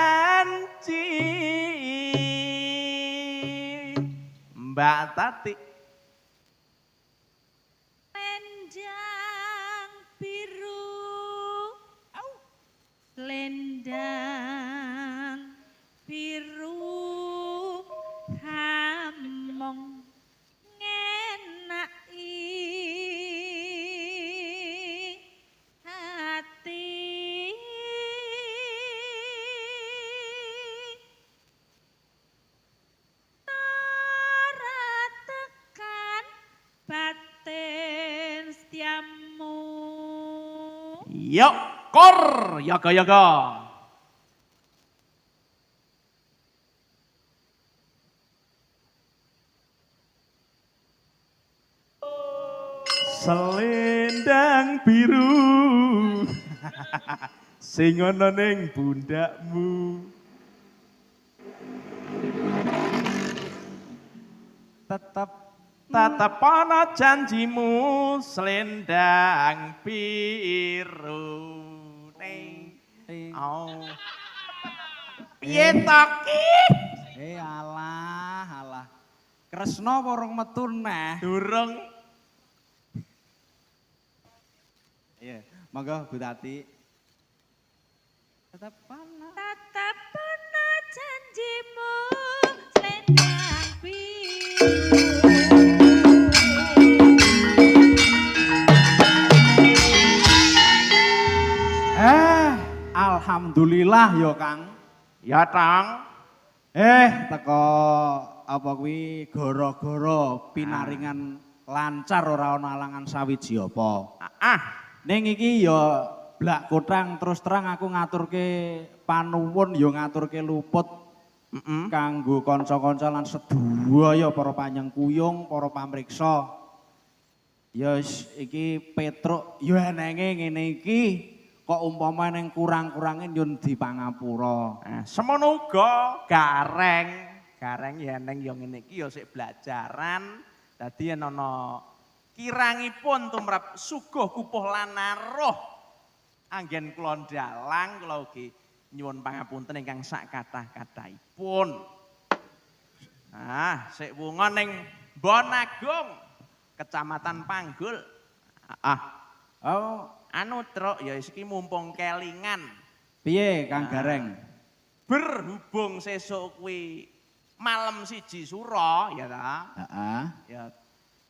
janji Mbak Tati. Lendang biru, lendang biru hamong ngenaki hati. Ora tekan batin setiamu. Yuk, kor, yoga-yoga. Selendang biru sing ana ning pundakmu. Tetep ana janjimu selendang biru ning. Oh. Piye to ki? Alah. Kresna apa urung metu neh? Durung. Iya, monggo Bu Tati. Tetep ana. Tetap ana janjimu selendang biru. Alhamdulillah ya Kang. Ya Tang. Teko apa kuwi gara-gara pinaringan lancar ora ana alangan sawiji apa. Ning iki ya blak kothang terus terang aku ngaturke panuwun ya ngaturke luput kanggo kanca-kanca lan sedaya para panyengkuyung, para pamriksa. Ya iki Petruk ya enenge ngene iki kok umpama ning kurang-kurangin yo di pangapura. Semono uga gareng. Gareng ya neng yo ngene iki yo sik blajaran. Dadi yen ana kirangipun tumrap suguh kupuh lan naruh anggen kula ndalang kula ugi nyuwun pangapunten ingkang sak kathah-kathahipun. Sik wunga ning Bonagung, Kecamatan Panggul. Anu Truk ya iki mumpung kelingan. Piye Kang Gareng? Berhubung sesuk kuwi malam 1 Suro ya ta? Ya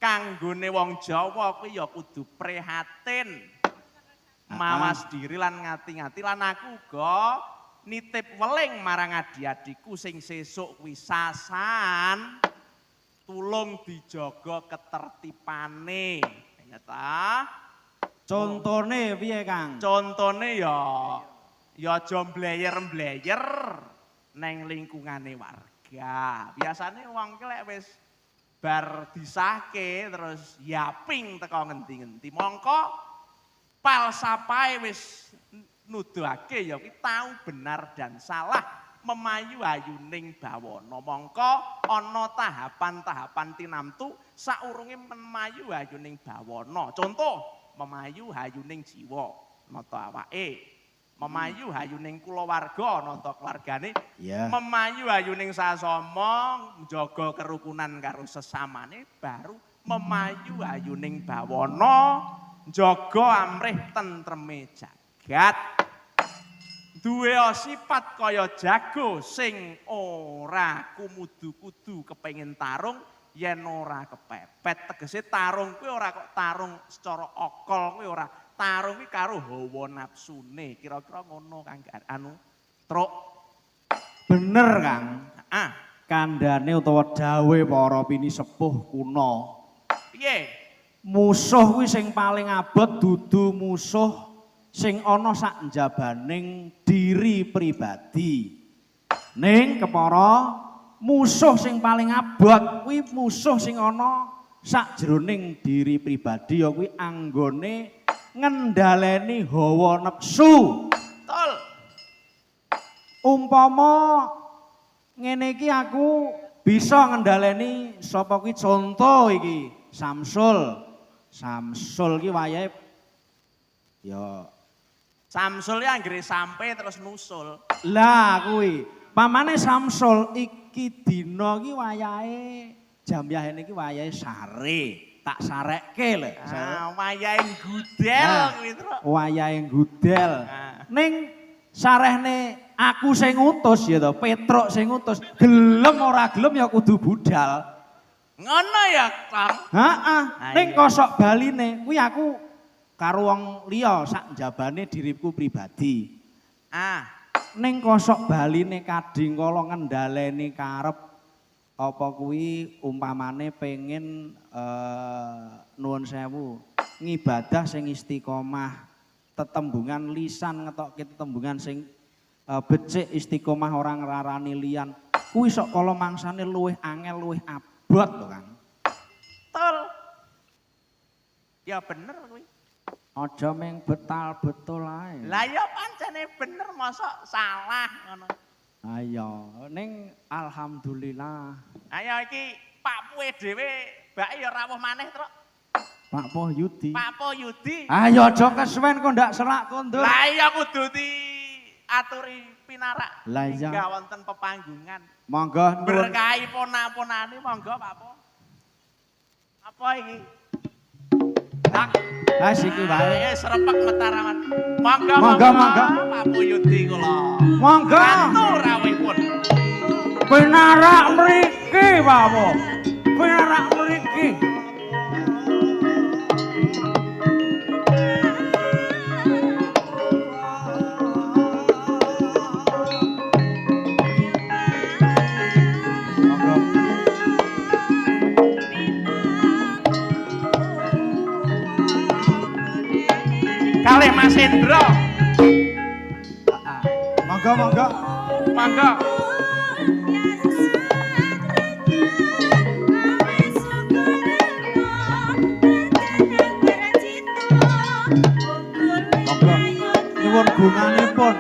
kanggone wong Jawa kuwi ya kudu prihatin. Mawas diri lan ngati-ngati lan aku uga nitip weling marang adi-adiku sing sesuk kuwi sasan tulung dijaga ketertibane. Ya ta? Contone piye Kang? Contone ya aja mbleyer-mbleyer neng lingkungane warga. Biasane wong ki lek wis bar disahke terus yaping teko ngendi-ngendi. Mongko falsafahe wis nuduhake ya ki tahu benar dan salah memayu ayuning bawana. Mongko ana tahapan-tahapan tinamtu saurunge memayu ayuning bawana. Contoh memayu hayuning jiwa nata awake, memayu hayuning kulawarga nata keluargane, memayu hayuning sasama njaga kerukunan karo sesamane, baru memayu hayuning bawana njaga amrih tentreme jagat. Duwe sifat kaya jago sing ora kumudu-kudu kepengin tarung yen ora kepepet. Tegese tarung kuwi ora kok tarung secara okol kuwi ora. Tarung kuwi karo hawa nafsune. Kira-kira ngono Kang Truk. Bener Kang. Kandhane utawa dawuhe para pinisepuh kuna. Piye? Musuh kuwi sing paling abot dudu musuh sing ana sak njabaning diri pribadi. Ning kepara musuh sing paling abot kuwi musuh sing ana sakjroning diri pribadi ya kuwi anggone ngendhaleni hawa nepsu. Betul. Umpama ngene iki aku bisa ngendhaleni sapa kuwi contoh iki Samsul. Samsul ki wayahe ya Samsul ya anggere sampe terus nusul. Lah kuwi, pamane Samsul iki dina iki wayahe Jambyah iki wayahe sare, tak sarekke lho. Wayahe gudel kuwi, Truk. Wayahe gudel. Ning sarehne aku sing ngutus ya to, Petruk sing ngutus, gelem ora gelem ya kudu budal. Ngono ya, Kang. Heeh, ning kosok baline kuwi aku karo wong liya sak njabane diriku pribadi. Ning kosok baline kading kala ngendhaleni karep apa kuwi umpamane pengen nuwun sewu ngibadah sing istiqomah, tetembungan lisan ngetokke tetembungan sing becik istiqomah orang ngrarani liyan. Kuwi sok kala mangsane luwih angel, luwih abot lho, Kang. Betul. Ya bener kuwi. Aja meng betal-betul ae. Lah ya pancene bener mosok salah ngono. Ayo, ning alhamdulillah. Ayo iki Pak Puwe dhewe bake ya rawuh maneh, Truk. Pak Poh Yudi. Pak Po Yudi. Ayo aja kesuwen kok ndak selak kondur. Lah iya kudu diaturi pinarak. Lah iya. Hingga wonten pepanggungan. Monggo nuwun. Berkahi pona-ponane monggo Pak Po. Apa iki? Tak. Ha siki wae. Serepek metarawan. Monggo Monggo, monggo. Pak Po Yudi kula. Monggo. Bantu rawuhipun. Pinarak mriki, Pak Po. Pinarak mriki. Kalih Mas Hendro. Monggo, monggo. Monggo. Monggo. Nyuwun gunanipun.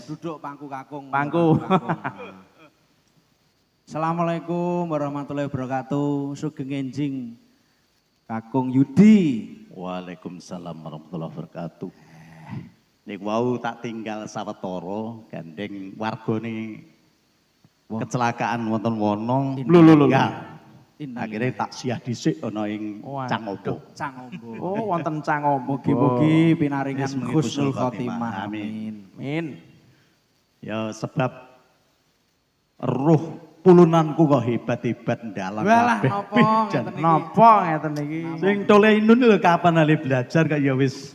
Duduk pangku kakung. Pangku. Assalamualaikum warahmatullahi wabarakatuh. Sugeng enjing Kakung Yudi. Waalaikumsalam warahmatullahi wabarakatuh. Nek wau tak tinggal sawetara gandeng wargane kecelakaan wonten wono. Lho. Akhirnya tak siah dhisik ana ing Cangobo. Cangobo. Oh, wonten Cangobo. Mugi-mugi pinaringan Yes, mugi husnul husnul khotimah. khotimah. Amin. Amin. Ya sebab ruh pulunanku kok hebat-hebat ndalang Walah kabeh. napa ngeten iki. Napa ngeten iki? Sing tolehinun lho kapan ali belajar kok ya wis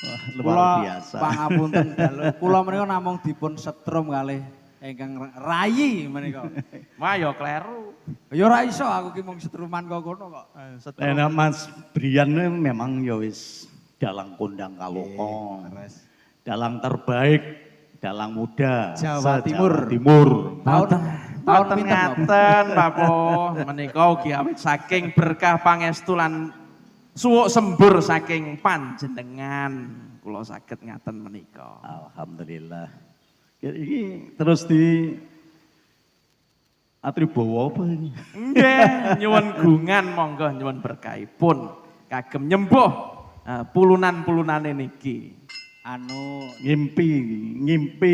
wah, luar biasa. Pangapunten dalu. Kula menika namung dipun setrum kalih ingkang rayi menika. Wah ya kleru. Ya ora iso aku ki mung setruman kok kono kok. Nah, Mas Brian memang ya wis dalang kondang kaloko. Dalang terbaik, dalang muda Jawa se-Jawa Timur. Timur. Tahun Mboten pinten, Bapak? ngaten, Pak Po. Menika ugi awit saking berkah pangestu lan suwuk sembur saking panjenengan kula saged ngaten menika. Alhamdulillah. Ini terus di atribawa apa ini? Nggih, nyuwun gungan monggo nyuwun berkahipun kagem nyembuh pulunan-pulunane niki. Ngimpi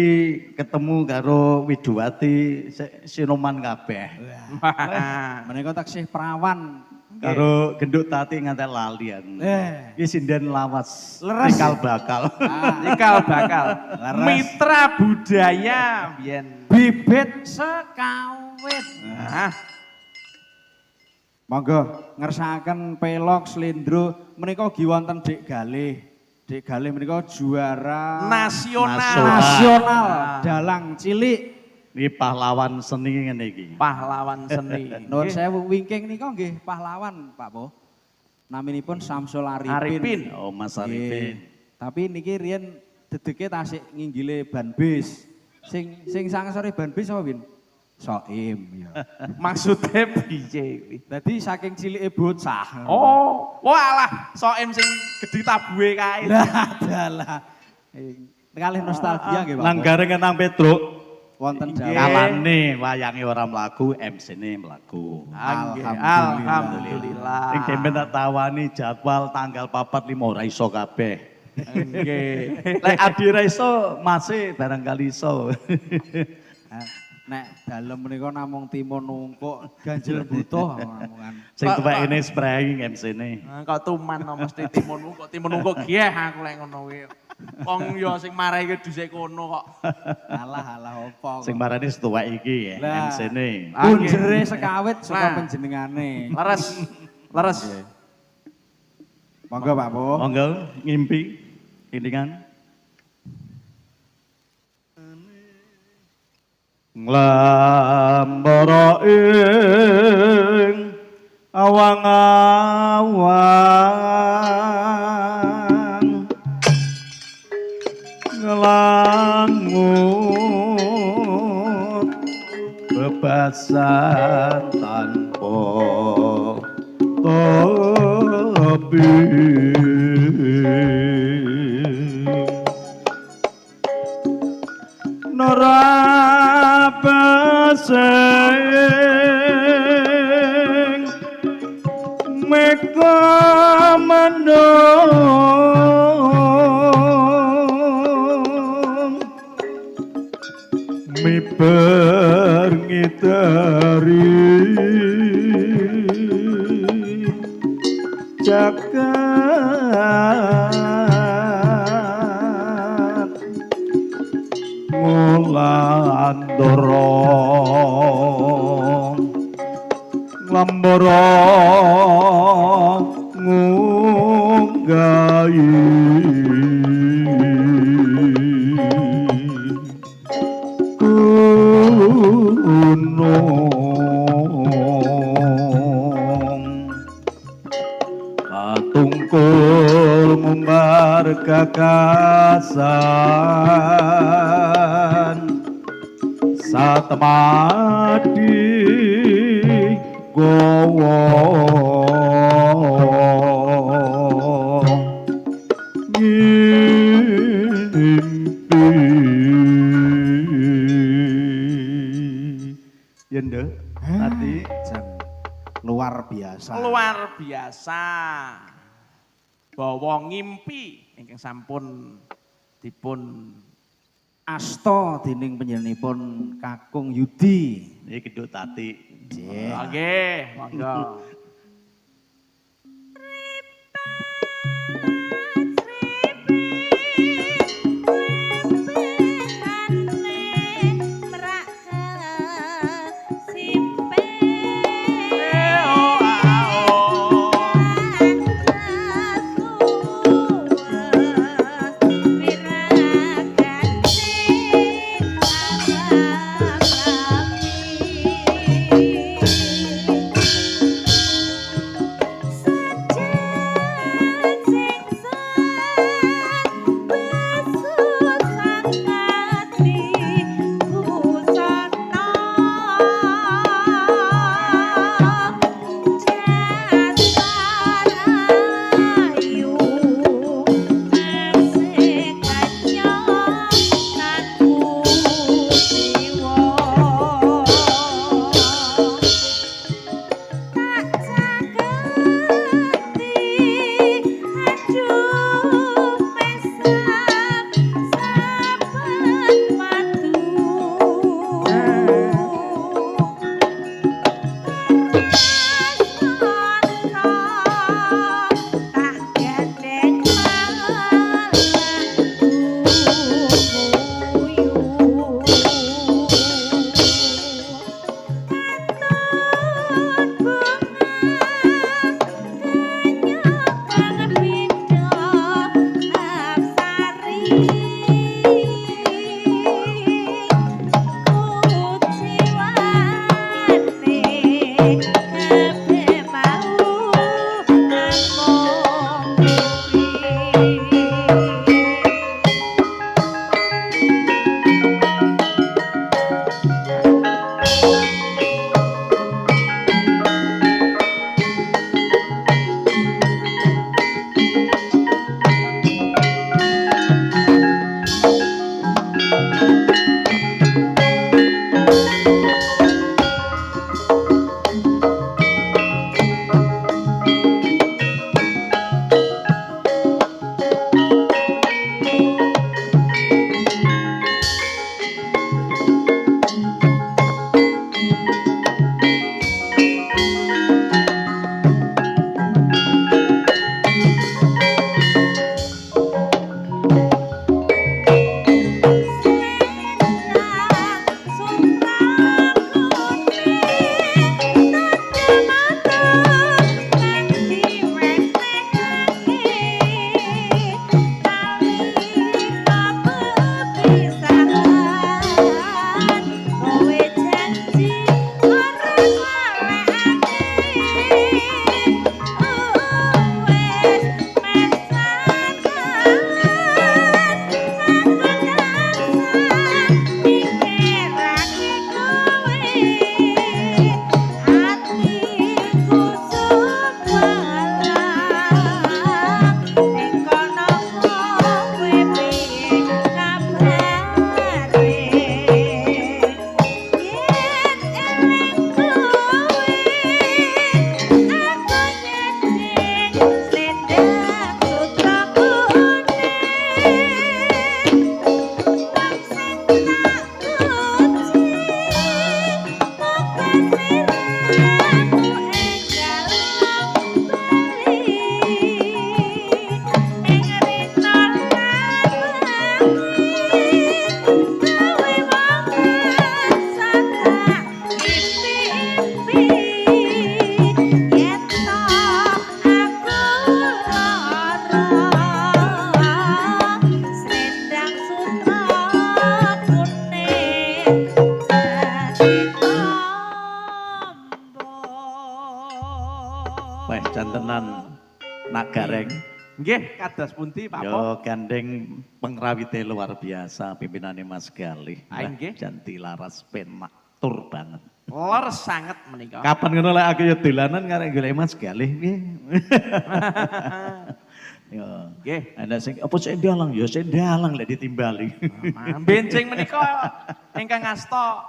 ketemu karo Widowati Sinoman kabeh. Menika taksih perawan. Karo genduk tati ngantek lalian. Iki sinden lawas. Leres. Nikal bakal. Ikal bakal Leres. mitra budaya biyen. bibit sekawit. Nah, Monggo ngersakaken pelok slendro menika ugi wonten Dik Galih. Dik Galih menika juara nasional dalang cilik. Ini pahlawan seni ngene iki. pahlawan seni. Nuwun sewu wingking nika nggih pahlawan, Pak Po. Naminipun Samsul Arifin. Arifin. Oh, Mas Nggih. Arifin. Tapi niki riyen dedeke tasik nginggile ban bis. Sing sangesore ban bis apa, Win? Soim ya. Maksudnya piye kuwi? Dadi saking cilike bocah. Oh, walah, soem sing gedhi tabuhe kae. Lah dalah. Kalih nostalgia nggih, Pak. Nang garengan nang Petruk. Wonten Nggih. Jawa. Kalane wayange ora mlaku, MC-ne mlaku. Alhamdulillah. Ing demben tak tawani jadwal tanggal 4 5 ora iso kabeh. Nggih. Lek Adi ra iso, Mase barangkali iso. Nek dalem menika namung timun nungkuk ganjel butuh ngomongan. Sing tuwek ini spraying MC-ne. Kok tuman no, mesti timun ungkuk gieh aku lek ngono kuwi. Wong yo sing marahi ke dhisik kono kok. Alah opo. Sing marani setuwek iki ya, Lah. MC-ne. Punjere sekawit saka Nah. panjenengane. Leres. Monggo Pak Po. Monggo ngimpi ilingan. Nglambara ing awang-awang ngelangut bebasan tanpa tebing. Norabasing meka mendung miber ngiteri jagat mulandara nglambara ngunggahi gunung katungkul mumbar gagasan satemadi gowo ngimpi yen nduk ati Jan luar biasa. Luar biasa. Bawa ngimpi ingkang sampun dipun Asta dening panjenenganipun Kakung Yudi. iki nduk tati Nggih. Nggih, monggo. Selendang sutra kuning wong sing tak puji muga sliramu enggal bali ing rina lan gawe mangan saka impi-impi yen to aku lara selendang sutra kuning dadi tombo. Wah, jantenan nak gareng. Nggih, kados pundi Pak Po? Yo gandeng pengrawite luar biasa pimpinane Mas Galih. Ah, nggih. Janti laras penak tur banget. Lor sanget menika. Kapan ngono lek aku yo dolanan karek golek Mas Galih piye? Yo. Nggih. Ana sing apa sing dalang ya sing dalang lek ditimbali. Bencing menika ingkang ngasta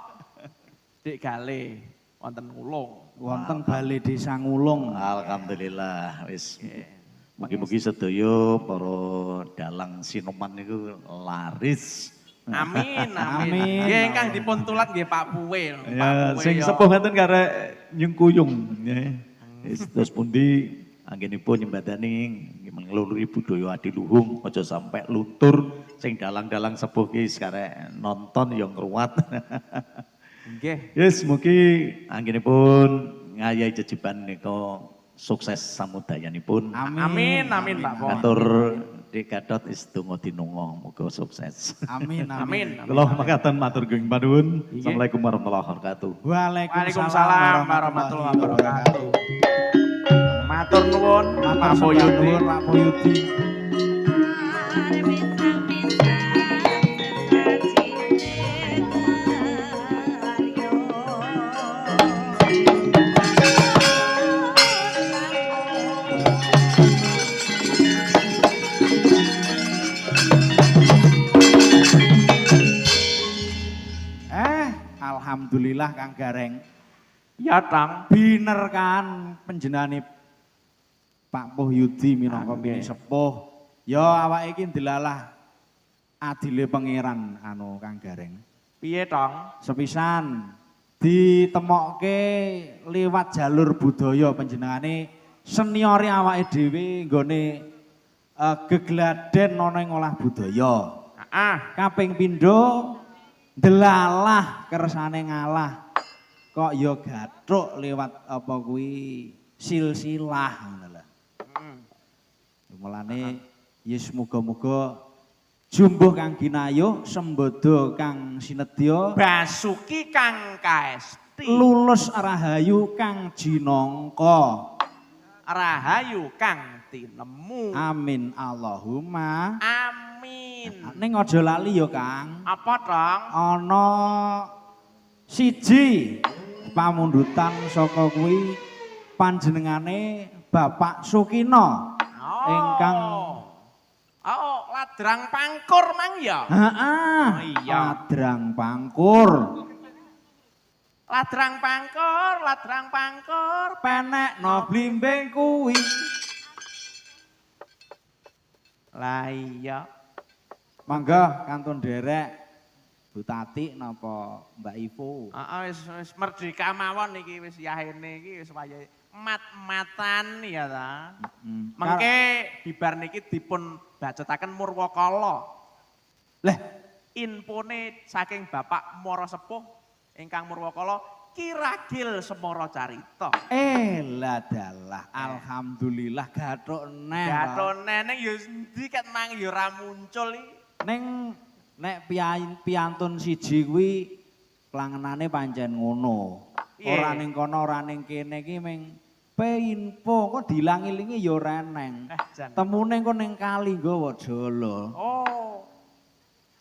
Dik Galih wonten Ulung. Wonten Balai Desa Ngulung. Alhamdulillah wis. Mugi-mugi sedaya para dalang Sinoman niku laris. Amin, Amin. amin. Nggih ingkang dipun tulat nggih Pak Puwe. Pak Ya, Puwe sing ya. sepuh ngaten karek nyungkuyung ya. Wis terus pundi anggenipun nyembadani ngluluri budaya adiluhung aja sampai luntur sing dalang-dalang sepuh ki karek nonton ya ngruwat. Nggih. Yes, mugi anggenipun ngayahi jejiban nika sukses samudayanipun. Amin, amin Pak Po. Matur Dik Gatot istunggo dinungo muga sukses. Amin, Amin. amin. Kula makaten matur gunging panuwun. Nggih. Assalamualaikum warahmatullahi wabarakatuh. Waalaikumsalam warahmatullahi wabarakatuh. Matur nuwun Pak Po Yudi. Pak Poyudi. Alhamdulillah Kang Gareng. Ya, Tang. Biner kan panjenengane Pak Pohyudi minangka Nggih. pini sepuh. Ya awake iki ndelalah adile pangeran anu Kang Gareng. Piye, Tang? Sepisan ditemokke liwat jalur budaya panjenengane seniore awake dhewe nggone gegladen ana ing olah budaya. Kaping pindho ndelalah kersane ngalah. Kok ya gathuk liwat apa kuwi silsilah ngono lho. Mulane yes muga-muga jumbuh Kang Ginayuh, sembodo Kang Sinedya, Basuki Kang Kaesti. lulus rahayu Kang Jinangka. Rahayu Kang Tinemu. Amin Allahumma. Amin. Ning aja lali ya Kang. Apa, Tang? Ana siji pamundutan saka kuwi panjenengane Bapak Sukina ingkang ladrang pangkur mang ya. heeh Oh, iya. ladrang pangkur Ladrang pangkur. penekno blimbing kuwi Lah iya. mangga kantun derek Bu Tati napa Mbak Ivo Wis merdeka mawon iki wis yahene iki wis wayahe mat-matan ya ta. Mengke bibar niki dipun bacetaken Murwakala. Leh, Infone saking Bapak Mara Sepuh ingkang Murwakala Kiragil Semara Carita. lah dalah alhamdulillah gathuk neh Gatone ning ya endi ket mang ya ora muncul iki. ning nek piantun siji kuwi klangenane pancen ngono. Piye? Ora ning kono ora ning kene iki ming info kok dilangi-lingi ya ora eneng. Jan. Temune kok ning kali nggawa jala. Oh.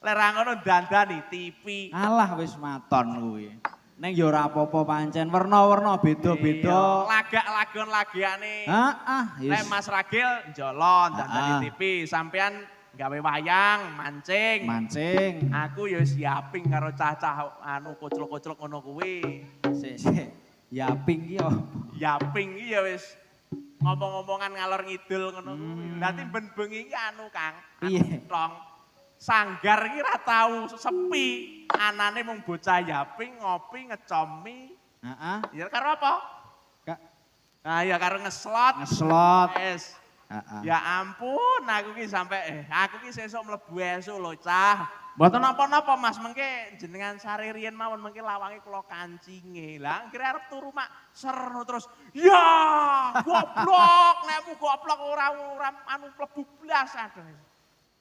Lek ra ngono dandani TV. Alah wis maton kuwi. Ning ya ora apa-apa pancen werna-werna beda-beda. Lagak-lagon lagiane. Heeh, Lek Mas Ragil njolon dandani TV, sampean gawe wayang, mancing. mancing. Aku ya wis yaping karo cah-cah anu koclok-koclok ngono kuwi. Sik. Yaping ki apa? Yaping iki ya wis ngomong-ngomongan ngalor ngidul ngono kuwi. Lah timben bengi iki anu Kang, Piye? tong sanggar iki ra tau sepi. Anane mung bocah yaping ngopi ngecomi. Heeh. Ya karo apa? Kak Nah ya karo ngeslot. ngeslot. Wes. Heeh. Ya ampun, aku ki sampe aku ki sesuk mlebu esuk lho, Cah. Mboten napa-napa Mas, mengke jenengan sare riyen mawon mengke lawange kula kancinge. Lah kira arep turu mak ser terus, "Ya, goblok, nekmu goblok ora anu mlebu blas aduh."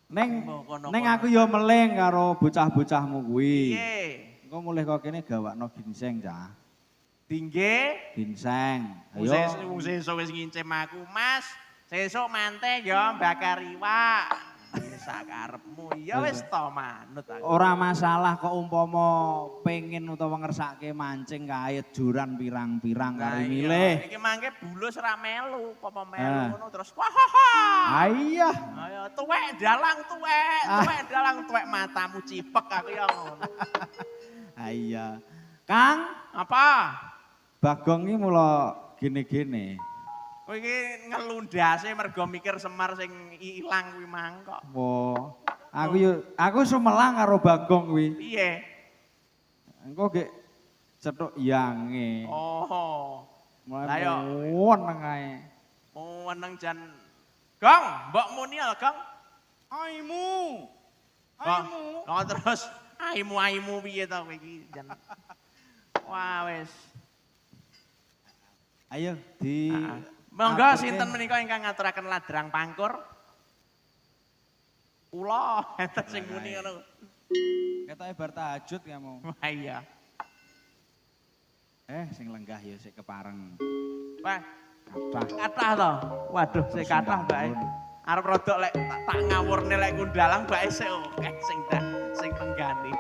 Neng Kono-kono. neng aku yo meling karo bocah-bocahmu kuwi. Piye? Engko mulih kok kene gawakno ginseng, Cah. Tingge, Ginseng. Ayo. sesuk wis ngincim aku, Mas. Sesuk mante yo bakar iwak. Sakarepmu ya wis to manut aku. Ora masalah kok umpama pengen utawa ngersake mancing kayet juran pirang-pirang kari milih. Iki mangke bulus ra melu, apa melu Ah. ngono terus wahaha. Iya. Ayo tuwek dalang tuwek matamu cipek aku ya ngono. Iya. Kang, Apa? Bagong iki mula gene-gene. Kowe iki ngelundase mergo mikir Semar sing ilang kuwi mangkok. Wo, aku sumelang karo Bagong kuwi. Piye? Engko gek cethuk yange. Oh. Mulai Lah yo. meneng ae. Oh, weneng jan Gong, mbok muni lho, Gong. Aimu. Oh, terus aimu piye to kowe iki jan. Wah, wis. Ayo di Monggo aturke. sinten menika ingkang ngaturaken ladrang pangkur? Kula enten sing muni ngono. Ketoke bar tahajud kamu. Wah iya. Sing lenggah ya sik kepareng. Wah, Kathah. kathah to. Waduh, sik kathah bae. Arep rodok lek tak ngawurne lek kundalang bae sik akeh sing tenggane.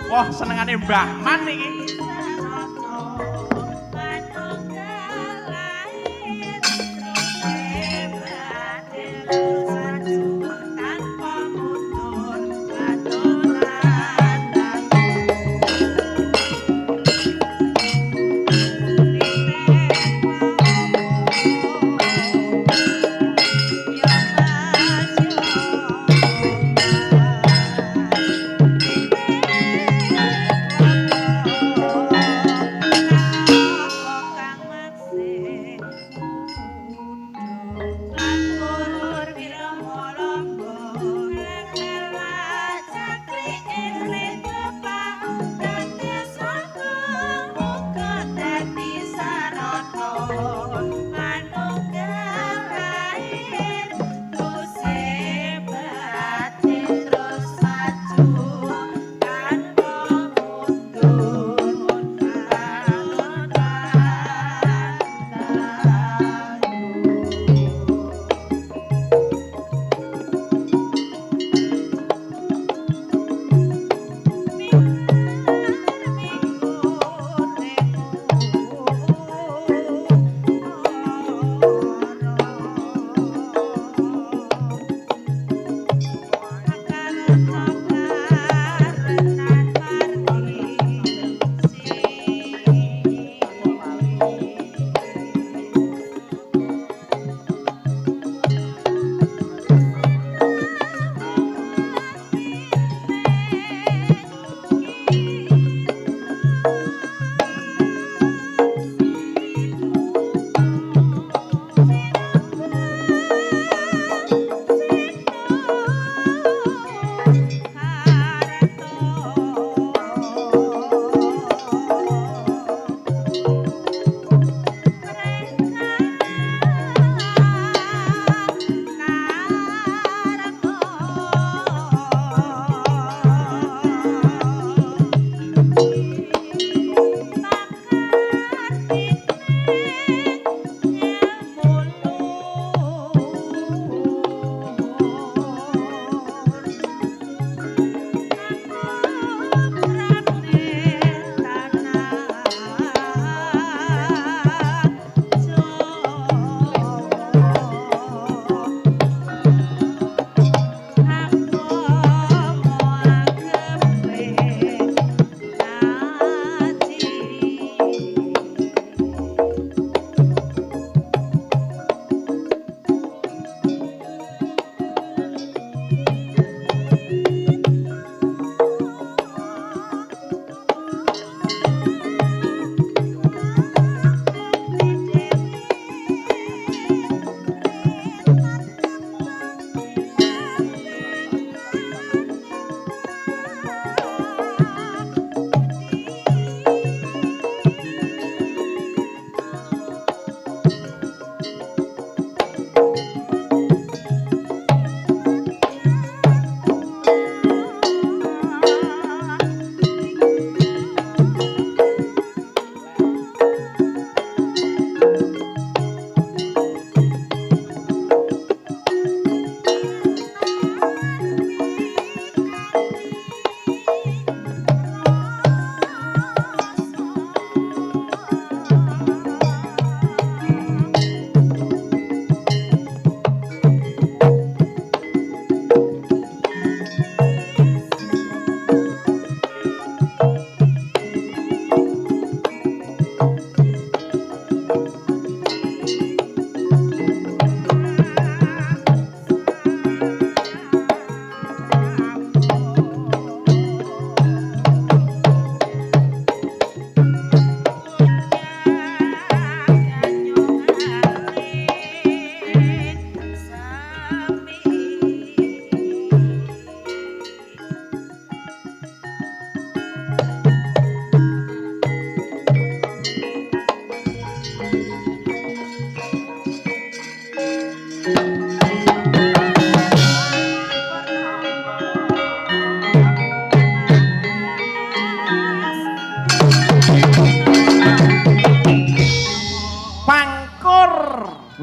Wah, senengane Mbah Man iki.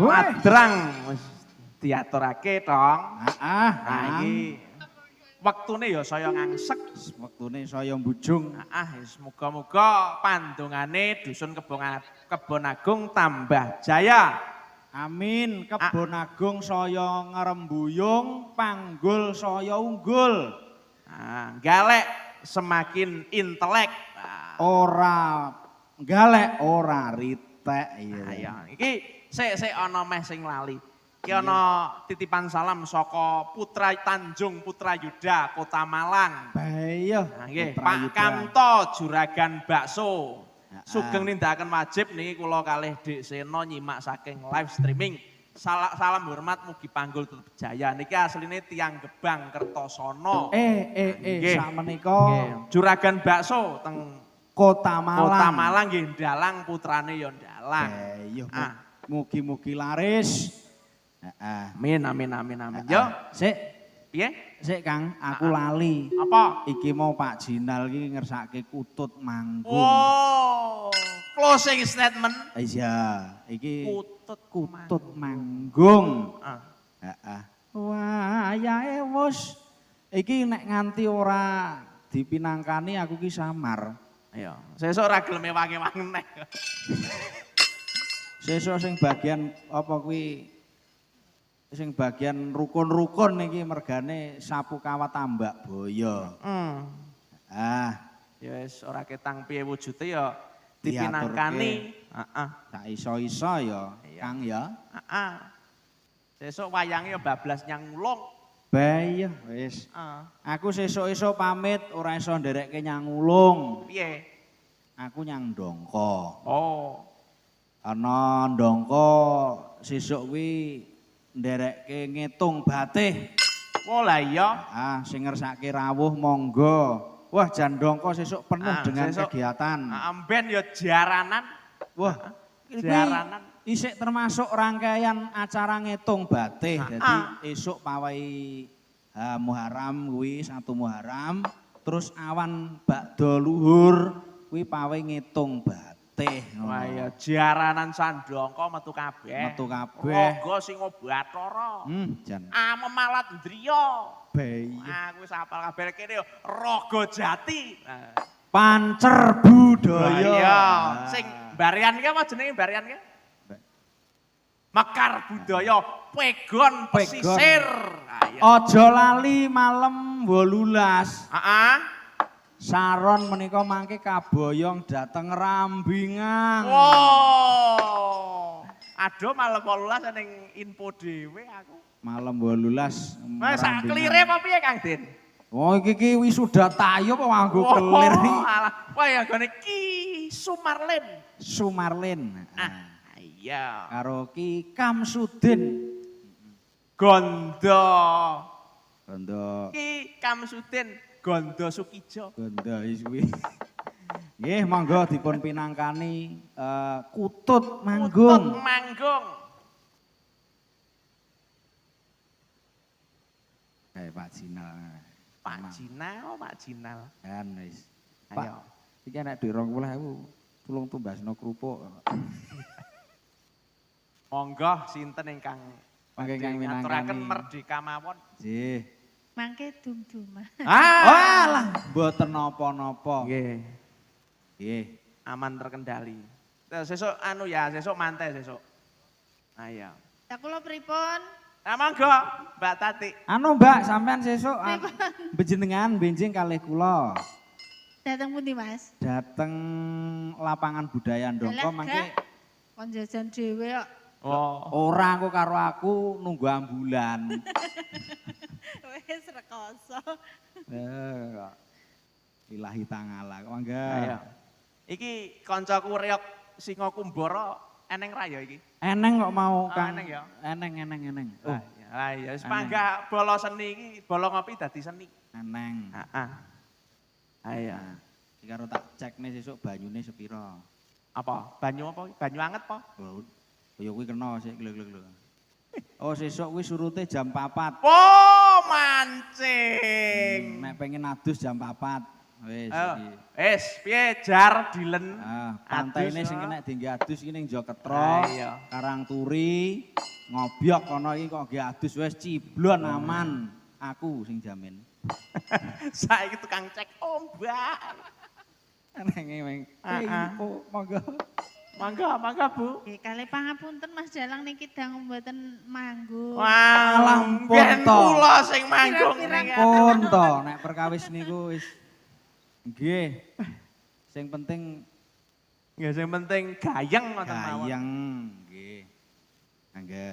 Madrang wis diaturake tong. Heeh. Nah iki wektune ya saya ngangsek. Wektune saya mbujung. Wis muga-muga pandungane dusun Kebon Agung tambah jaya. Amin. Kebon Agung saya ngrembuyung, panggul saya unggul. Galek semakin intelek. Ora galek ora ritek Ya, iki sik ana meh sing lali. Iki ana titipan salam saka Putra Tanjung Putra Yuda Kota Malang. Bahaya. Nggih, Pak Kamto Juragan Bakso. Sugeng nindakaken wajib niki kula kalih Dik Seno nyimak saking live streaming. Salam hormat mugi panggul tetep jaya. Niki asline tiyang Gebang Kertosono. Sakmenika Juragan Bakso teng Kota Malang. Kota Malang nggih ndalang putrane ya ndalang. Iya, mugi-mugi laris. Amin. Yo, Sik, piye? sik Kang, aku lali. Apa? Iki mau Pak Jinal iki ngersake kutut manggung. Oh, closing statement. Iya, iki Kutut manggung. Ah. Wayahe wis iki nek nganti ora dipinangkani aku ki samar. Ayo, sesuk ora gelem wangi-wangi neh. Sesuk sing bagian apa kuwi sing bagian rukun-rukun iki mergane sapu kawat tambak boyo. Ya wis ora ketang piye wujude ya dipinangkani. Tak iso-iso ya, Kang ya. Sesuk wayange ya bablas nyang ulung. Bae wis. Aku sesuk-esuk pamit ora iso nderekke nyang ulung. Piye? Aku nyang Ndongko. Oh. Ana Ndongko sesuk kuwi nderekke ngitung batih. Oh lah iya. Sing ngersake rawuh monggo. Wah, jan Ndongko sesuk penuh dengan kegiatan. Amben ya jaranan. Wah, jaranan. Isik termasuk rangkaian acara ngitung batih. Jadi esuk pawai Muharram kuwi 1 Muharram, terus awan bakda luhur kuwi pawai ngitung batih. Wah ya jaranan Sandongko metu kabeh. Metu kabeh. Raga Singa Bathara. Jan. Memalat Ndriya. Bae. Aku wis hafal kabeh kene ya Raga Jati. Pancer budaya. Iya, sing barian ki apa jenenge barian ki? Mekar budaya Pegon Pesisir. Aja lali malam 18. Saron menika mangke kaboyong dateng Rambingan. Wow. Aduh malam 18 ning info dhewe aku. Malam 18. Mas sak klire apa piye Kang Din? Oh iki wisuda tayo apa nganggo kelir iki? Wah ya gone Ki Sumarlin. Sumarlin. Iya. Karo Ki Kamsudin. Gondo. Ki Kamsudin. Gondo Sukijo. Gondo kuwi. Nggih, monggo dipun pinangkani Kutut Manggung. Kutut Manggung. Pak Jinal. Pak Jinal. Kan wis. Ayo. Iki nek di 20.000 tulung tumbasno krupuk. Monggo sinten ingkang Kang ngaturaken merdeka mawon. Nggih. Mangke dum-duman. Walah, mboten napa-napa. Nggih. Aman terkendali. Sesuk sesuk mantai sesuk. Ayo. Ya kula pripun? Monggo, Mbak Tati. Mbak, sampean sesuk bejenengan benjing kalih kula. Dateng pundi, Mas? Dateng lapangan budaya Ndongko mangke kon jajan dhewe kok. Ora aku karo aku nunggu ambulan. Wis rekoso. Ilahi tangala. Mangga. Ayo. Iki kancaku Reok Singa Kumbara eneng ra ya iki? Eneng kok mau Kang. Eneng ya? Eneng. Lah ya wis mangga bola seni iki, bola ngopi dadi seni. Eneng. Ayo. Iki karo tak cekne sesuk banyune sepira. Apa? Banyu apa? Banyu anget apa? Ya kuwi kena sik glek-glek lho. Oh sesuk kuwi surute jam 4. Oh mancing. Nek pengen adus jam 4. Wis Ayo. iki. Wis, piye jar dilen? Ah, pantaine Adus, sing no? kena dienggo adus iki ning Jogetro, Ah, iya. Karangturi, Ngobyok kono iki kok nggih adus wis ciblon aman. Aku sing jamin. Saiki tukang cek ombak. Nenge meng. Monggo. Mangga Bu. Nggih, kalih pangapunten Mas Dalang niki dang mboten manggung. Wah, Alam biyen ponto. kula sing manggung Pirang-pirang ning Pun to nek perkawis niku wis nggih. Sing penting ya sing penting gayeng ngoten mawon. gayeng nggih. Mangga.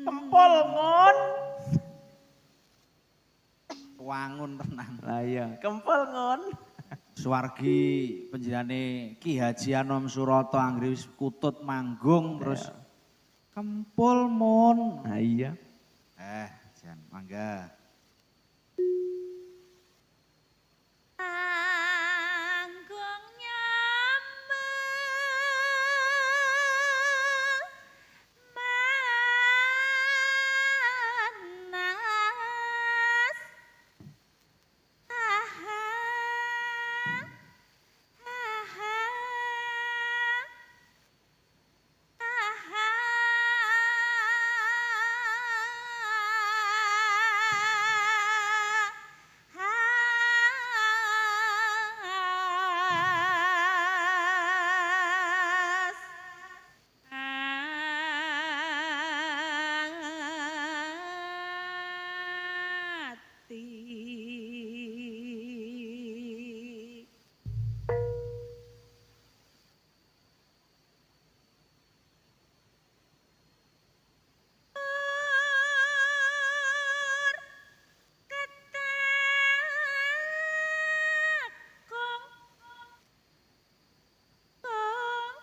Kempol ngon. Wangun tenan. Lah iya, kempol ngon. Suwargi panjenengane Ki Haji Anom Surata anggere wis kutut manggung terus kempul mun. Nah iya. Jan mangga. Anggung nyambut manas.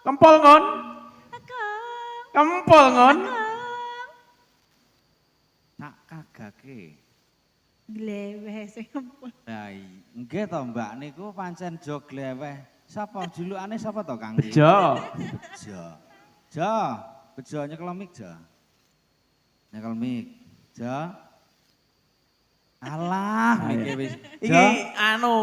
Kempol ngon. Kempol ngon. glewehke. Gleweh sing empun. Lah nggih to Mbak niku pancen jo gleweh. Sapa julukane sapa to Kang? Bejo. Bejo. Jo, bejo nyekel mik jo. Nyekel mik. Jo. Alah, mike wis. Iki anu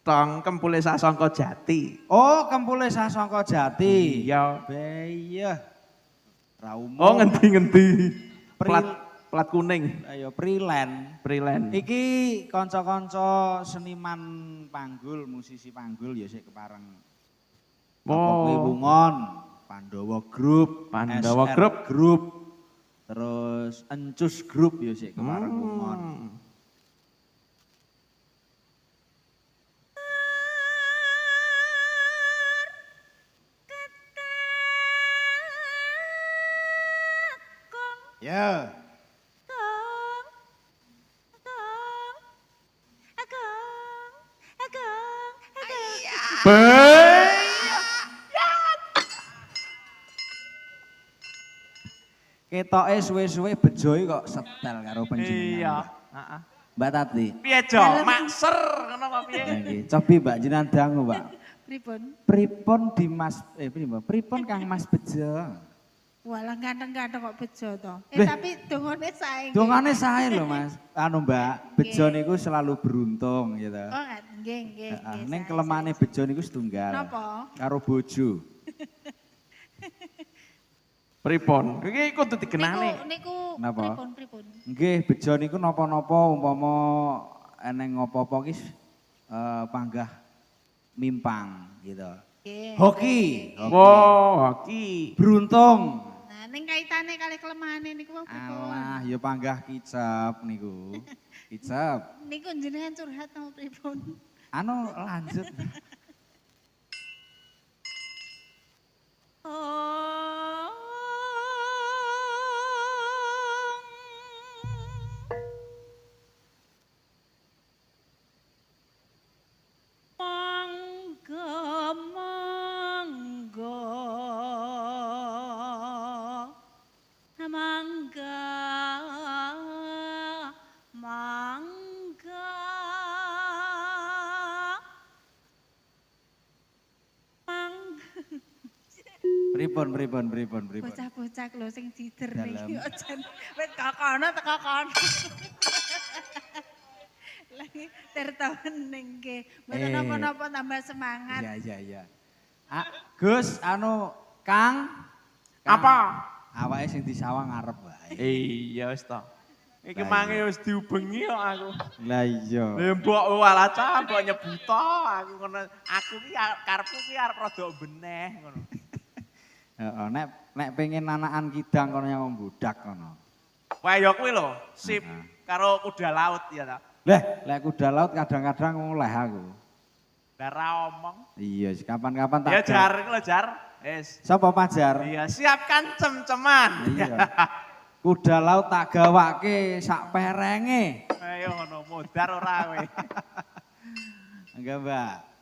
tong kempule Sasongko Jati. Oh, kempule Sasongko Jati. Iya. Iya. Ra umum. Oh, ngendi-ngendi. Plat kuning. Ayo prilen. Prilen. Iki kanca-kanca seniman panggul, musisi panggul ya sik kepareng. Apa kuwi Wungon, Pandawa Group, Pandawa SR Group. Group, terus Encus Group ya sik kepareng Wungon. Ya. Ketoke suwe-suwe bejoe kok setel karo Iya. panjenengan. Heeh. Mbak Tati. Piye Jo? Makser ngono apa piye? Ya nggih, cobi Mbak jenengan dangu, Pak. Pripun? Pripun Dimas pripun Kang Mas Bejo? Walah ganteng-ganteng kok bejo to. Leh. Tapi dongane sae. Dongane sae lho Mas. Anu Mbak, Bejo niku selalu beruntung gitu. Oh, nggih, nggih. Heeh, nggih, ning sae, kelemane sae. Bejo niku setunggal. Napa? Karo bojo. Pripun? Iki kudu digenani. Niku Napa? pripun? Nggih, Bejo niku napa-napa umpama eneng apa-apa ki panggah mimpang gitu. Nggih. Hoki. Wow, hoki. Beruntung. Nah, ning kaitane kali kelemahane niku apa pripun? Alah, ya panggah kicap niku. Kicap. Niku jenengan curhat napa pripun? Anu lanjut. Pripun. Bocah-bocah lho sing dider Dalam. niki ojen wis kokono teko kono. Lagi tertawaning nggih. Mboten napa-napa tambah semangat. Iya. Ah, Gus, anu Kang. Apa? Awake sing disawang ngarep wae. Iya wis to. Iki Lah, mangi wis diubengi kok aku. Lah iya. Lah mbok wala cah mbok nyebuta aku ngono. Aku ki karepku ki arep rada beneh ngono. Heeh, nek pengen anakan kidang kono yang budak kono. Wah ya kuwi lho, sip karo kuda laut ya ta. Lah, lek kuda laut kadang-kadang oleh aku. Lah ra omong. Iya, kapan-kapan tak. Ya jar iku lho jar. Wis. Sapa Pajar? Iya, siapkan cem-ceman. Iya. Kuda laut tak gawake sak perenge. Ayo ngono modar ora kowe. Enggak, Mbak.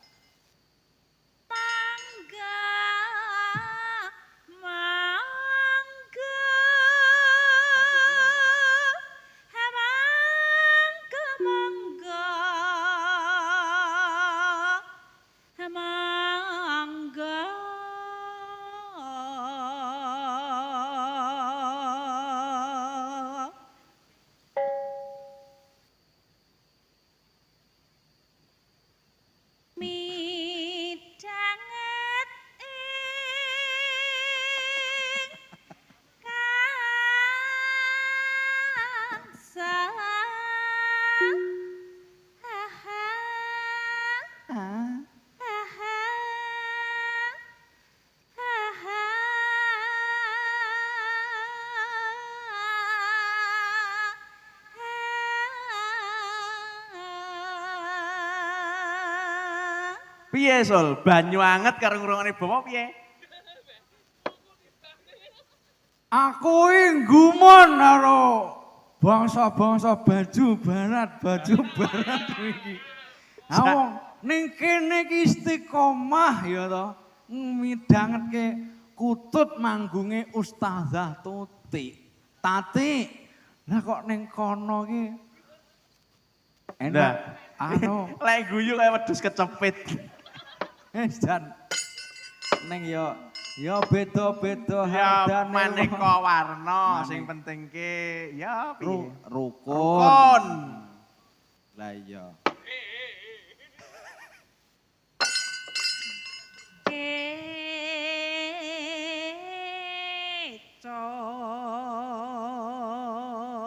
Piye Sul? Banyu anget karo ngurungane bawa piye? Aku nggumun karo bangsa-bangsa baju barat iki. Awong ning kene iki istiqomah ya to, midhangetke kutut manggunge Ustazah Tuti. Tati Lah kok ning kono ki Nah. enak anu Lek guyu kayak wedhus kecepit. jan ning yo beda-beda Ya hargane maneka warna Maneka. sing penting ke ya piye. rukun. Rukun. Lah iya.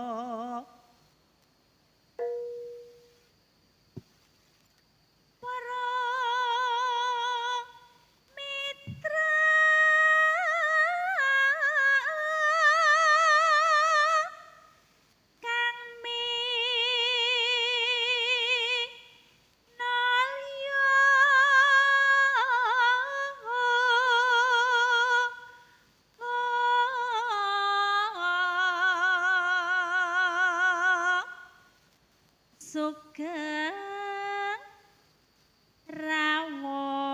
Keco para mitra kang minalya sugeng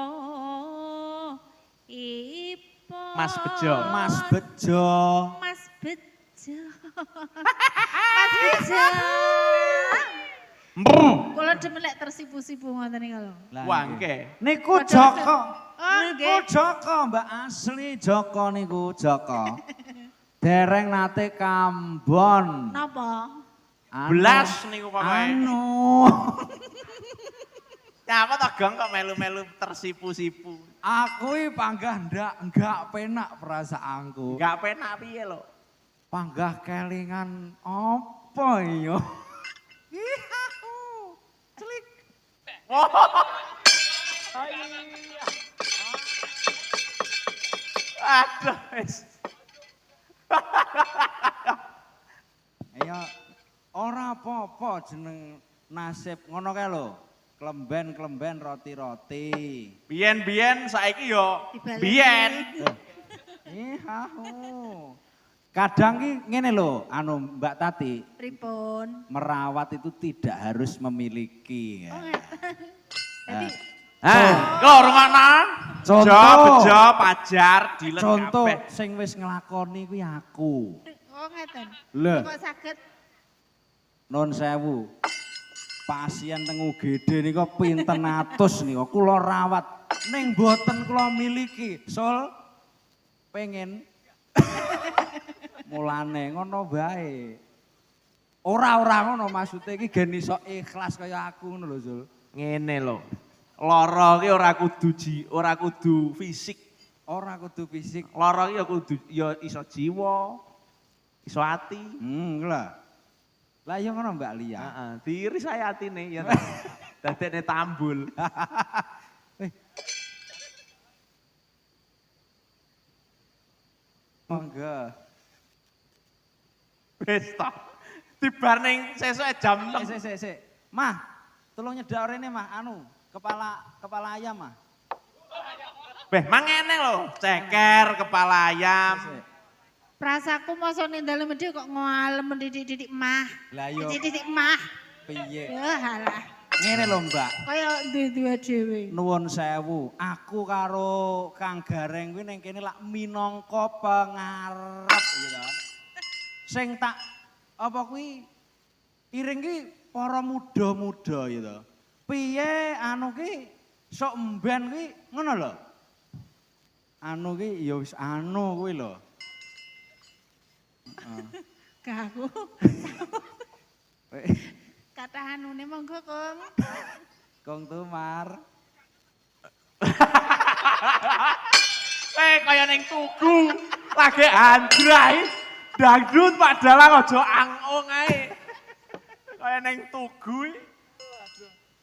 rawuh ipun Mas Bejo. Mas Bejo. Mas Bejo Mas Bejo kula demelek tersipu-sipu ngoten niku lho Lah, Wangke. niku Padahal- Joko. Oh, Niku nggih. Joko, Mbak asli Joko niku Joko. Dereng nate Kambon. napa Anu- Belas niku pokoke. Anu. Ya apa toh Gong kok melu-melu tersipu-sipu. Aku iki panggah enggak penak perasaanku. Enggak penak piye lho. Panggah kelingan apa iya? Ihahu. Celik. Aduh wis. Ya ora apa-apa jeneng nasib ngono kae lho. Klemben-klemben roti-roti. Biyen-biyen saiki yo Dibalik. biyen. Ihahu. Kadang ki ngene lho, anu Mbak Tati, pripun merawat itu tidak harus memiliki. oh Ya. ngeten Nah, Hah, kok rungokno? Contoh. Bejo, pajar, dilet Contoh kabeh. sing wis nglakoni kuwi aku. oh ngeten Lho. kok saged Nun sewu. Pasien teng UGD nika pinten atus nika kula rawat ning boten kula miliki. Sol pengen mulane ngono bae. Ora ngono maksude iki gen iso ikhlas kaya aku ngono lho, Zul. Ngene lho. Lara ki ora kudu fisik. Ora kudu fisik. Lara ki ya kudu ya iso jiwa, iso ati. Lah. Lah ya ngono Mbak Lia. Heeh, diiris ae atine ya. Dadekne tambul. Monggo. Wis ta. Tibar ning sesuk jam 6. Sik. Mah, tolong nyedak rene Mah, anu, kepala ayam Mah. Beh, mang ngene lho, ceker, kepala ayam. Sik. prasaku masa ning dalem medhi kok ngalem didik-didik mah Lah yo didik mah piye? ya halah Ngene lho Mbak. kaya duwe dhewe Nuwun sewu, aku karo Kang Gareng kuwi ning kene lak minangka pengarep gitu. Sing tak apa kuwi iring ki para muda-muda gitu. Piye anu ki sok mben kuwi ngono lho. Anu ki ya wis anu kuwi lho. gaku kata anune monggo Kong Kong Tumar. Kaya ning tugu lagi andrai. Dangdut padahal aja angong ae. Kaya ning tugu.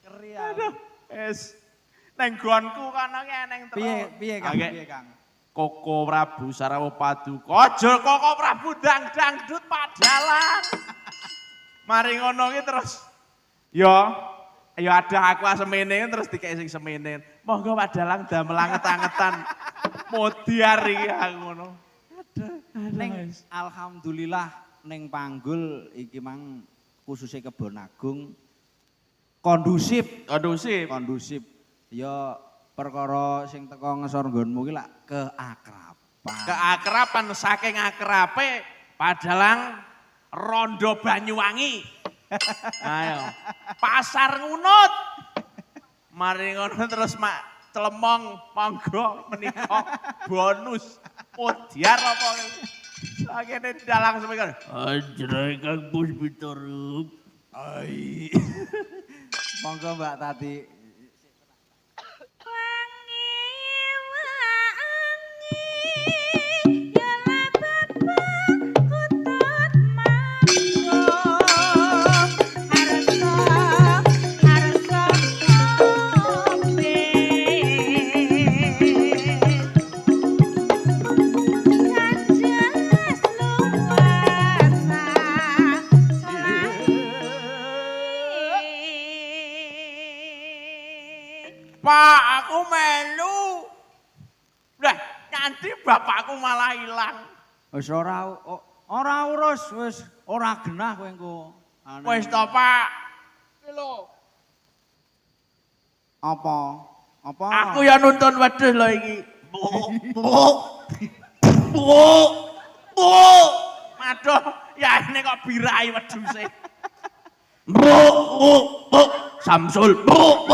Keri Aduh, wis ning gonku kana ki eneng terus. Piye Kang? Oke. Piye Kang? Koko Prabu Sarawa Paduka. Aja Koko Prabu dangdut padalan. Mari ngono ki terus ya ada aku semene terus dikek sing semene. Monggo padalang damel anget-angetan. Modiar iki aku ngono. Ning alhamdulillah ning Panggul iki mang khususnya Kebon Agung kondusif. Kondusif. Ya perkara sing teko ngesor nggonmu ki lak keakraban. Keakraban saking akrabe padalang Rondo Banyuwangi. Ayo. Pasar Ngunut. Mari ngono terus mak celemong monggo menika bonus podiar apa. Sakene dalang semekan. Anjray Kang Puspitorup. Ai. Monggo Mbak Tati. Pak, aku melu. Lah, nanti bapakku malah hilang. Wis ora urus, wis ora genah kowe engko. Wis to, Pak. Iki lho. Apa? Apa? Aku ya nuntun wedhus lho iki. Bu. Maduh, ya ini kok birai wedhuse. Bu. Samsul. Bu.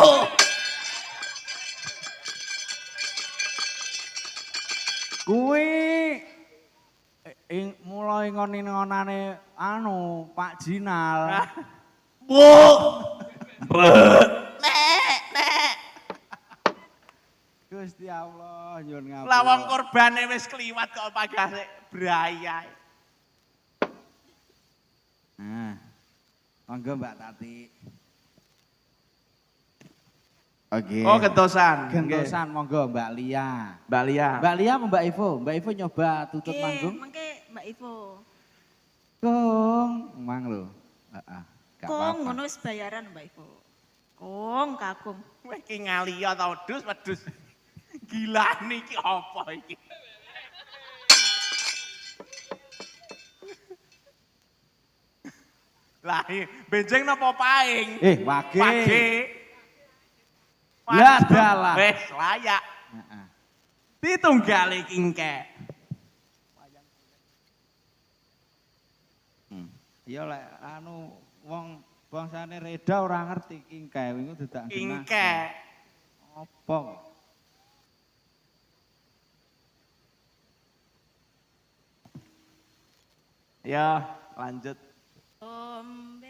Kuwi mulai ngoni-ngonane anu Pak Jinal. Bu. Gusti Allah nyuwun ngapura. Lah wong korbane wis kliwat kok pagase braya. Nah. Monggo Mbak Tati. Oke. Oh, gentosan. Gentosan monggo Mbak Lia. Mbak Lia. Mbak Lia apa Mbak Ivo? Mbak Ivo nyoba tutut manggung. Mengke Mbak Ivo. Kong, mang lho. Heeh. Gak Kong apa-apa. ngono wis bayaran Mbak Ivo. Kong kakung. Kowe iki ngaliya ta wedhus. Gila niki apa iki? Lah, benjing napa paing? Wage. Wage. Lah dalah. Wis layak. Heeh. Ditunggale kingkek. Ya lek anu wong bangsane Reda ora ngerti kingkek iku dadak genah. Kingkek. Apa? Kok? Ya, lanjut. Omben.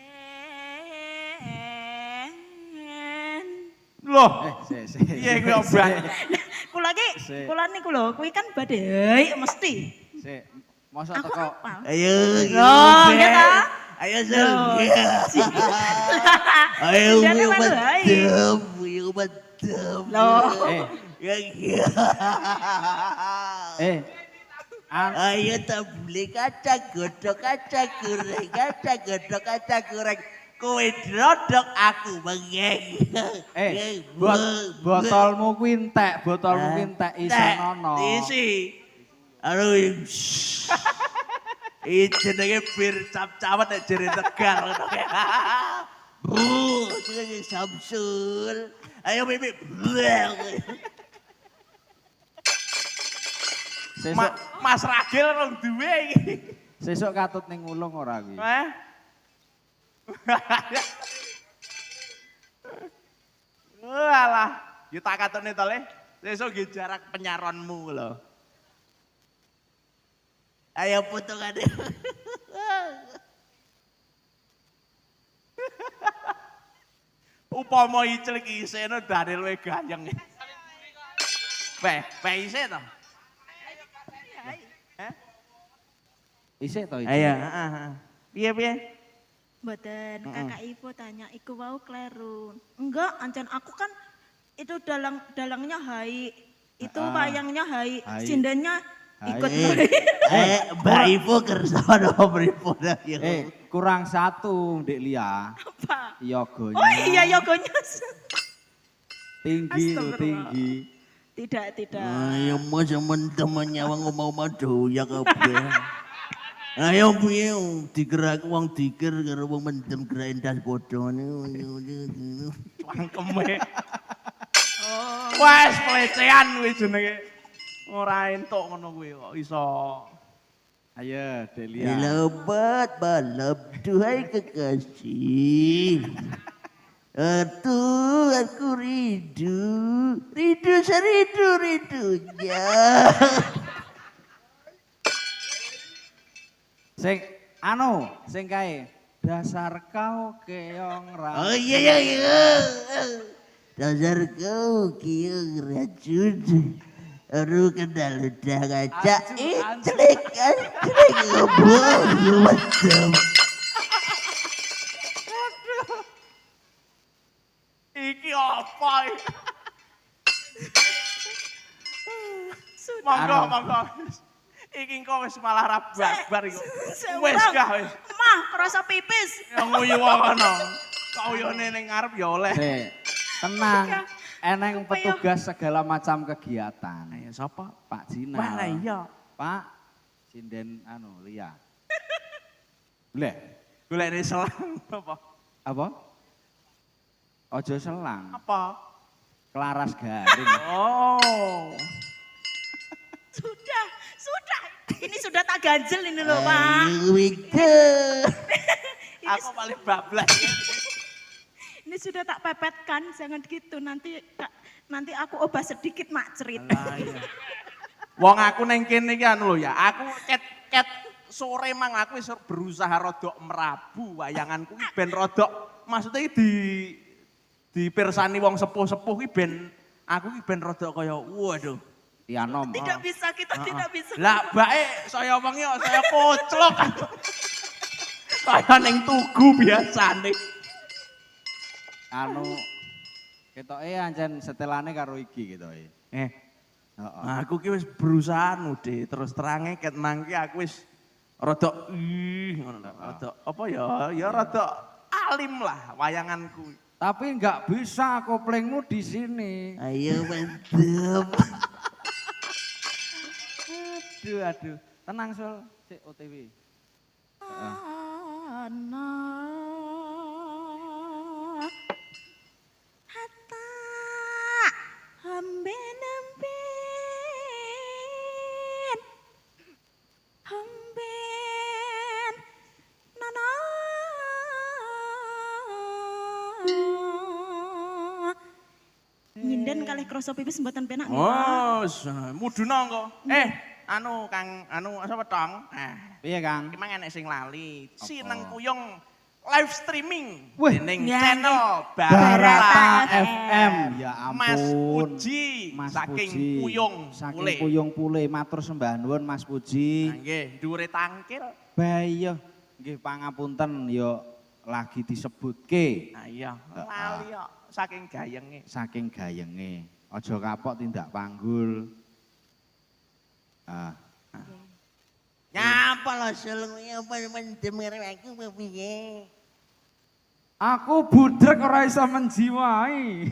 Loh, Sik. piye kuwi obah? Sik. Kula niku lho, kuwi kan badhe mesti. Sik. Mosok Aku teko. hafal. Ayo. Oh, ya ta? Ayo Sel. Ayo Jangan yuk malu, madem. Loh. Ayo tak beli kaca godok kaca goreng. Kowe drodok aku bengeng. Botolmu kuwi entek, isi nono. Isi. Aduh. Iki jenenge bir cap-capat nek jere Tegal ngono kae. Bu, jenenge Samsul. Ayo Bibi. Sesuk Mas Ragil rong duwe iki. sesuk katut ning ulung ora kuwi. Walah, yo tak katone to Le. Sesuk nggih jarak penyaronmu lho. Ayo potongane. Upama icil iki isine Daniel we gayeng. Weh isih to? Isik to iki. Ayo, heeh. Piye? Mboten, Kakak Ivo tanya, iku wau kleru. Enggak, ancen aku kan itu dalangnya Hai. Itu wayangnya Hai, Hai. sindennya ikut Hai. Hai. Mbak Ivo kersa no pripun ayo. Kurang satu Ndek Lia. Apa? Yogonya. Oh iya, yogonya. Tinggi tuh, Astagfirullah. tinggi. Tidak. Ayo mas teman-teman nyawang mau doyak kabeh. Ayo piye digerak wong dikir karo wong mendem gerak endas padha niku. Cangkeme. Wes pelecehan kuwi jenenge. Ora entuk ngono kuwi kok iso. Ayo, Delia. Lebat malam, duhai kekasih. Aduh, aku rindu seridu-rindunya. Sing kae dasar kau keong Oh racun. iya. Dasar kau kieu racun. Aduh kenal udah ngajak celik ngobrol macam. Iki apa? Monggo. Iki engko wis malah ra babar iku. Wis gah wis. Mah, krasa pipis. Ya nguyu kono. Kauyone ning ngarep ya oleh. Tenang. Eneng petugas segala macam kegiatan. Ya sapa? Pak Jinal. Wah lah iya. Pak Sinden Lia. Leh, Golekne selang apa? apa? Ojo selang, Apa? kelaras garing. Oh. Sudah. Ini sudah tak ganjel ini loh, Pak. Aku paling bablas. Ini sudah tak pepetkan, jangan gitu. Nanti aku obah sedikit mak cerita. Lah iya. Wong aku neng kene iki anu lho ya, aku ket sore mang aku wis berusaha rodok merabu wayanganku iki ben rodok maksudnya di pirsani wong sepuh-sepuh iki ben aku iki ben rodok kaya waduh. Tianom. Tidak bisa, kita tidak bisa. Lah bae saya wengi kok saya koclok. Kaya ning tugu biasane. Anu ketoke ancen setelane karo iki ketoke. Heeh. Heeh. Aku ki wis berusaha anu De, terus terange ket nang ki aku wis rodok ngono lho. Rodok apa ya? Ya rodok alim lah wayanganku. Tapi enggak bisa koplingmu di sini. Ayo mantap. Aduh. Tenang Sul, sik OTW. Anak hatta hamben nana nyinden kalih krasa pipis mboten penak. Oh, muduna engko. Anu Kang, anu sapa tong? Piye Kang? Iki mang enek sing lali. Sineng kuyung live streaming Wih, ning ya, channel Barata Barata FM. Ya ampun. Mas Puji Mas saking Puji. Puyung Saking Pule. Puyung Pule. Matur sembah nuwun Mas Puji. Nggih, dhuwure tangkil. Bayo, nggih pangapunten yo lagi disebutke Nah iya, lali kok saking gayenge. saking gayenge. Aja kapok tindak panggul. Nyapa lo selung apa mendem karo aku apa piye? Aku budrek ora iso menjiwai.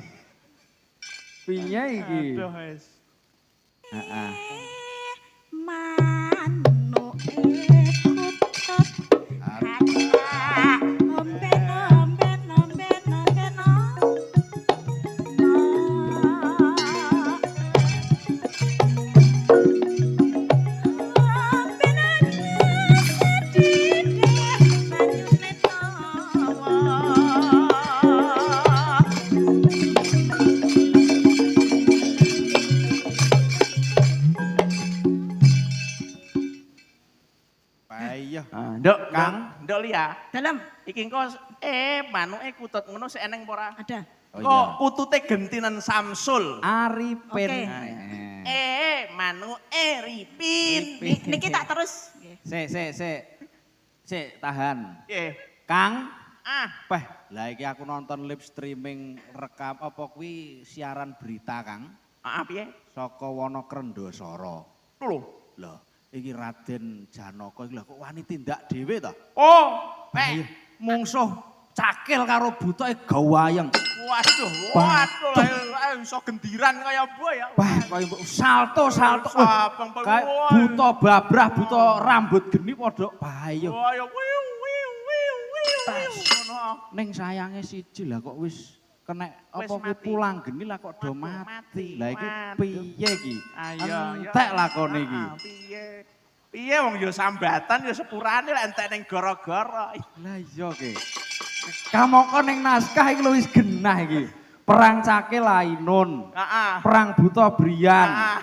Piye iki? Aduh wis. Heeh. Manuk kutot hatta omben Bayo. Nduk, Kang. Nduk Lia. dalam Iki engko manuke kutut ngono sik eneng apa ora? ada. Oh Kok iya. kutute gentinan Samsul. Arifin. Oke. Manuke Ripin. Niki tak terus. Sik, tahan. Nggih. Kang, Ah, lah iki aku nonton live streaming rekam apa kuwi siaran berita, Kang. piye? Saka Wonokrendasara. Lho. Lah, iki Raden Janaka iki lho kok wani tindak dhewe to? Oh, Ayo, mungsuh cakil karo butuke gawayeng. waduh, ayo iso gendiran kaya apa ya? Wah, kaya salto. Abang Kayak buta babrah, buta rambut geni padha payo. Wah, ya wiu. Ngono. Ning sayange siji lah kok wis kena Wis apa kuwi mati. pulang geni lah kok do Waduh, mati. mati. Lah iki Waduh. piye iki? Ayo, Entek lakone iki. Piye? Piye wong ya sambatan ya sepurane lek entek ning gara-gara. Lah iya ki. Kamangka ning naskah iki lho wis genah iki. Perang Cakil Ainun. Heeh. Perang Buta Brian. Heeh.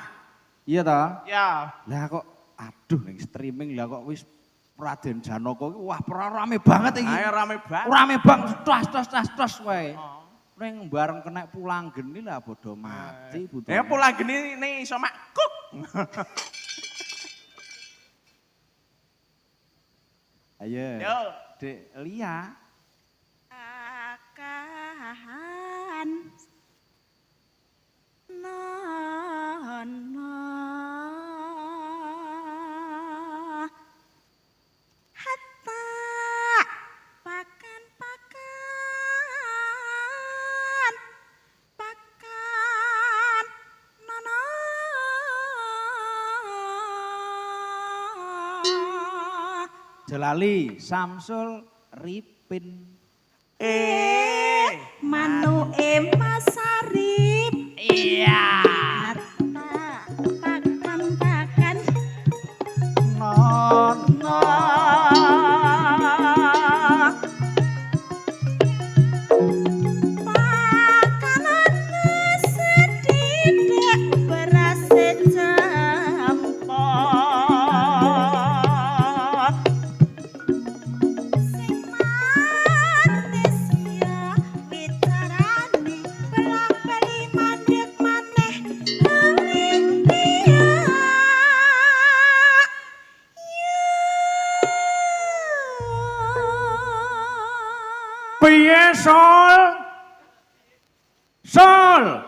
Iya ta? Ya. Lah kok aduh ning streaming lah kok wis Raden Janaka iki wah rame banget iki. Ayo rame banget. Rame banget tas wae. Ning bareng kena pulang geni lah bodo mati Buta. Ya pulang geni nih iso makuk. Ayo. Yo. Dek Lia. Akan nono hatta pakan nono Jalali Samsul Ripin. Manu Masarip. Iya. Pakan Nono. pakanan sedidik beras sejempol sing manis ya wicarane pelak-peli mandek maneh nanging dia Piye Sol? Sol.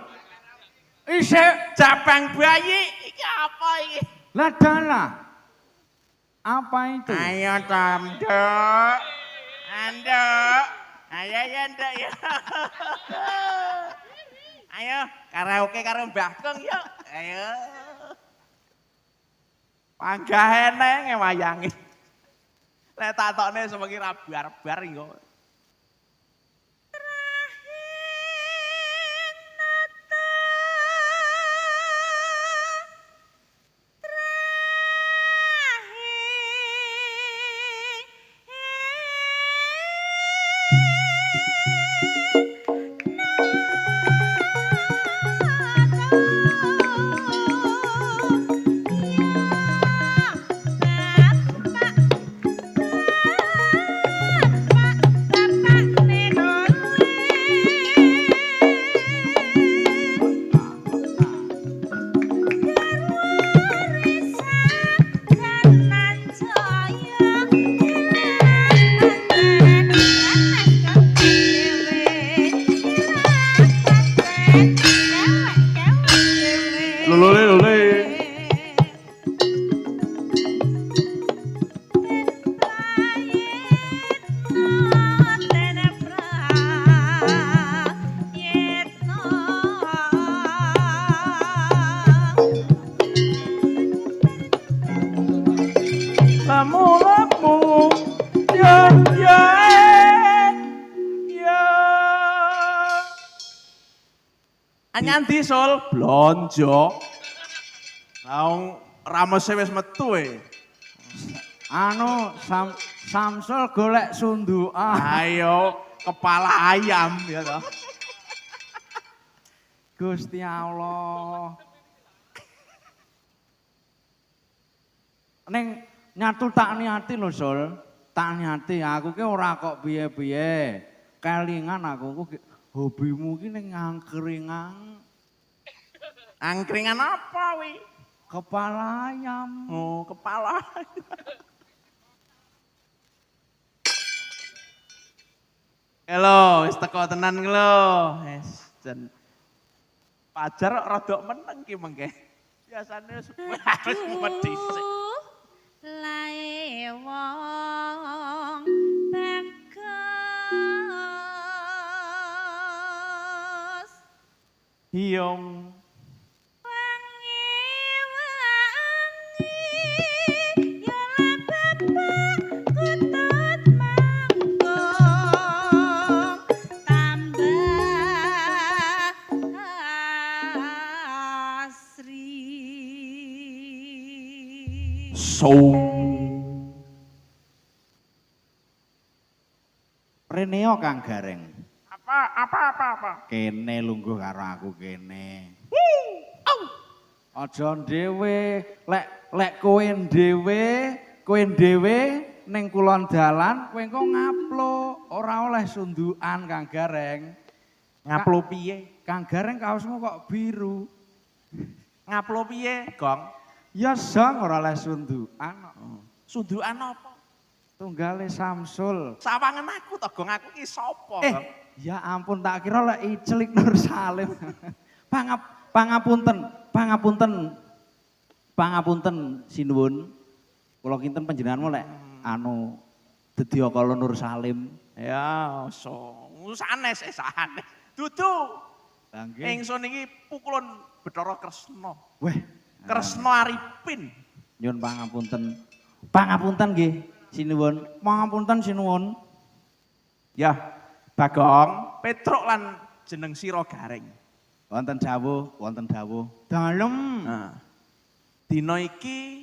Isih Cabang bayi iki apa iki? lah dalah. Apa itu? Ayo Nduk. Anduk. Ayo ya Nduk ya. Ayo karaoke karo Mbah Kong yuk. Ayo. Panggah eneng wayange. Lek tak tokne semengi ra bar-bar yo. Lemu ya Anyanti Sol blonjo. Laung ramese wis metu Anu Samsul golek sundukan. Ayo kepala ayam ya toh. Gusti Allah. Ning nyatu tak niati lho Sul. Tak niati aku ki ora kok piye-piye. Kelingan aku ki hobimu ki ning angkringan. Angkringan apa wi? Kepala ayam. Oh, kepala. Halo, wis teko tenan ki lho. Wis jan pajar kok rodok meneng ki mengke. Biasane wis mumet dhisik. Lae wong bagus Hiung. wangi ya bapak kutut mangkong tambah asri Reneo Kang Gareng. Apa? Kene lungguh karo aku kene. Aja dhewe, lek kowe dhewe ning kulon dalan kowe engko ngaplo, ora oleh sundukan Kang Gareng. Ngaplo piye? Kang Gareng kaosmu kok biru. Ngaplo piye, Gong? Ya song ora oleh sundukan. Sundukan apa? Tunggale Samsul. Sawangen aku to, Gong. Aku ki sapa, Gong? Ya ampun tak kira lek Icelik Nur Salim. Pangapunten sinuwun. Kula kinten panjenenganmu lek anu Dedya Kala Nur Salim. Ya, sanes. Dudu. Lah nggih. Ingsun iki pukulun Bathara Kresna. Weh, Kresna Arifin. nyuwun pangapunten. Pangapunten nggih sinuwun. Pangapunten sinuwun. Ya, Bagong, Petruk lan jeneng sira Gareng. Wonten dawuh. Dalem. Nah, dina iki